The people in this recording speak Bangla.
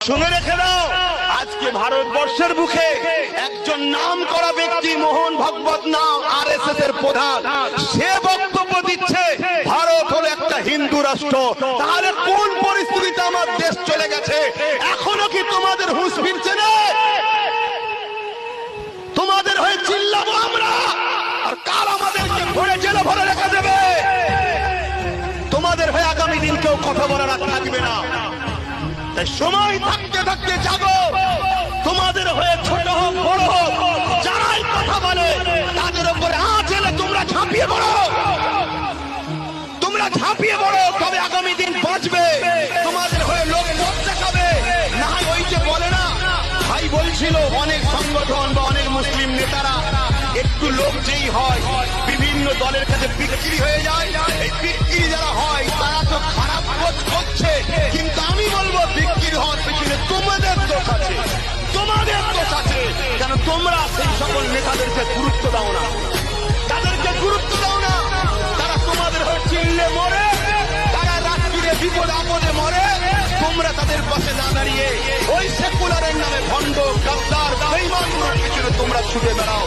শুনে রেখে দাও, আজকে ভারতবর্ষের বুকে একজন নাম করা ব্যক্তি মোহন ভাগবত নাম আরএসএস এর প্রধান, সে বক্তব্য দিচ্ছে ভারত হলো একটা হিন্দু রাষ্ট্র। তাহলে কোন পরিস্থিতিতে আমার দেশ চলে গেছে? এখনো কি তোমাদের হুঁশ ফিরছে না? তোমাদের হয়ে চিল্লাবো আমরা, আর কাল আমাদেরকে ধরে জেলে ভরে রেখে দেবে। তোমাদের হয়ে আগামী দিন কেউ কথা বলার আর থাকবে না। তাই সময় থাকতে থাকতে জাগো। তোমাদের হয়ে ছোট হোক বড় হোক, যারাই কথা বলে তাদের উপরে আঁচ এলে তোমরা ঝাঁপিয়ে পড়ো, তোমরা ঝাঁপিয়ে পড়ো, তবে আগামী দিন বাঁচবে। তোমাদের হয়ে লোক পথ দেখাবে। না হয় ওই যে বলে না, ভাই বলছিল অনেক সংগঠন বা অনেক মুসলিম নেতারা একটু লোক যেই হয় বিভিন্ন দলের কাছে বিক্রি হয়ে যায়। এই বিক্রি যারা হয় তারা তো খারাপ কাজ করছে, কিন্তু আমি বলবো বিক্রি হওয়ার পিছনে তোমাদের দোষ আছে, তোমাদের দোষ আছে। কেন তোমরা সেই সকল নেতাদেরকে গুরুত্ব দাও না, তাদেরকে গুরুত্ব দাও না। তারা তোমাদের হয়ে চিল্লে মরে, তারা রাত্রিরে বিপদ আপদে মরে, তোমরা তাদের পাশে না দাঁড়িয়ে ওই সেকুলারের নামে ভণ্ড গাদ্দার বেঈমানগুলোর পিছনে তোমরা ছুটে বেড়াও।